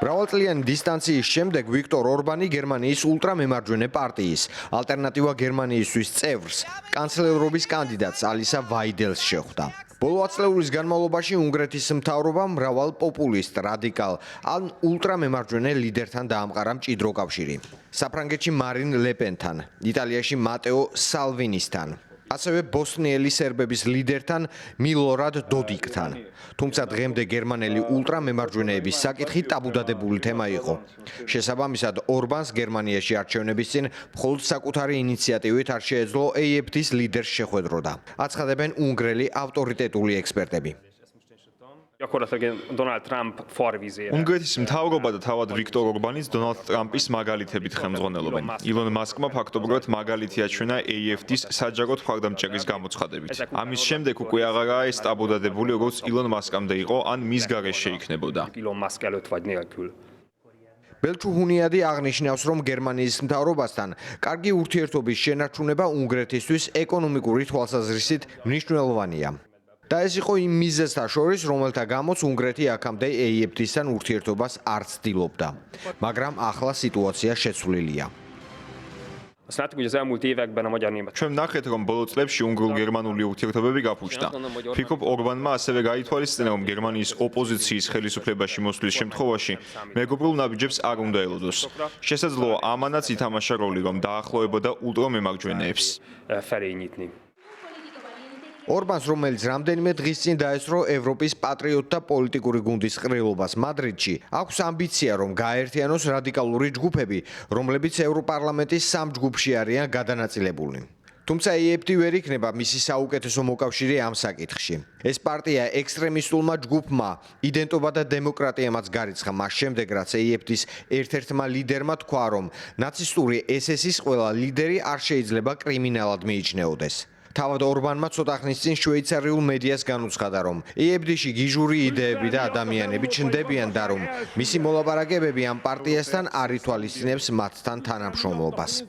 მრავალწლიანი დისტანციის შემდეგ ვიქტორ ორბანი გერმანიის ულტრამემარჯვენე პარტიის ალტერნატივა გერმანიისთვის წევრს, კანცლერობის კანდიდატს ალისა ვაიდელს შეხვდა. ბოლო 10 წლების განმავლობაში უნგრეთის მთავრობამ მრავალ პოპულისტ, რადიკალ ან ულტრამემარჯვენე ლიდერთან დაამყარა მჭიდრო კავშირი. საფრანგეთში მარინ ლეპენთან, იტალიაში მატეო სალვინისთან, ასევე ბოსნიელი სერბების ლიდერთან მილორად დოდიკთან. თუმცა დღემდე გერმანელი ულტრამემარჯვენეების საკითხი ტაბუდადებული თემა იყო. შესაბამისად, ორბანს გერმანიაში არჩევნების წინ მხოლოდ საკუთარი ინიციატივით არ შეეძლო AfD-ს ლიდერს შეხვედროდა. აცხადებენ უნგრელი ავტორიტეტული ექსპერტები. უნგრეთის მთავრობა და თავად ვიქტორ ორბანიც დონალდ ტრამპის მაგალითებით ხელმძღვანელობენ. ილონ მასკმა ფაქტობრივად მაგალითი აჩვენა AfD-ს საჯაროდ მხარდამჭერის გამოცხადებით. ამის შემდეგ უკვე აღარაა ეს ტაბუდადებული, როგორც ილონ მასკამდე იყო, ან მის გარეშე იქნებოდა. ბელჩუ-ჰუნიადი აღნიშნავს, რომ გერმანიის მთავრობასთან კარგი ურთიერთობის შენარჩუნება უნგრეთისთვის ეკონომიკური თვალსაზრისით მნიშვნელოვანია. და ეს იყო იმ მიზეზთა შორის, რომელთა გამոც უნგრეთი აქამდე AfD-სთან ურთიერთობას არ ცდილობდა. მაგრამ ახლა სიტუაცია შეცვლილია. ჩვენ ნახეთ, რომ ბოლო წლებში უნგრულ-გერმანული ურთიერთობები გაფუჭდა. ფიქრობ, ორბანმა ასევე გაითვალისწინა, რომ გერმანიის ოპოზიციის ხელისუფლებაში მოსვლის შემთხვევაში მეგობრულ ნაბიჯებს არ უნდა ელოდოს. შესაძლოა ამანაც ითამაშა როლი, რომ დაახლოებოდა ულტრამემარჯვენეებს. ორბანს, რომელიც რამდენიმე დღის წინ დაესწრო ევროპის პატრიოტთა პოლიტიკური გუნდის ყრილობას მადრიდში, აქვს ამბიცია, რომ გააერთიანოს რადიკალური ჯგუფები, რომლებიც ევროპარლამენტის სამ ჯგუფში არიან გადანაწილებული. თუმცა AfD ვერ იქნება მისი საუკეთესო მოკავშირე ამ საკითხში. ეს პარტია ექსტრემისტულმა ჯგუფმა იდენტობა და დემოკრატიამაც გარიცხა მას შემდეგ, რაც AfD-ს ერთ-ერთმა ლიდერმა თქვა, რომ ნაცისტური SS-ის ყველა ლიდერი არ შეიძლება კრიმინალად მიიჩნეოდეს. თავად ორბანმა ცოტა ხნის წინ შვეიცარიულ მედიას განუცხადა, რომ AfD-ში გიჟური იდეები და ადამიანები ჩნდებიან და რომ მისი მოლაპარაკებები ამ პარტიასთან არ ითვალისწინებს მათთან თანამშრომლობას.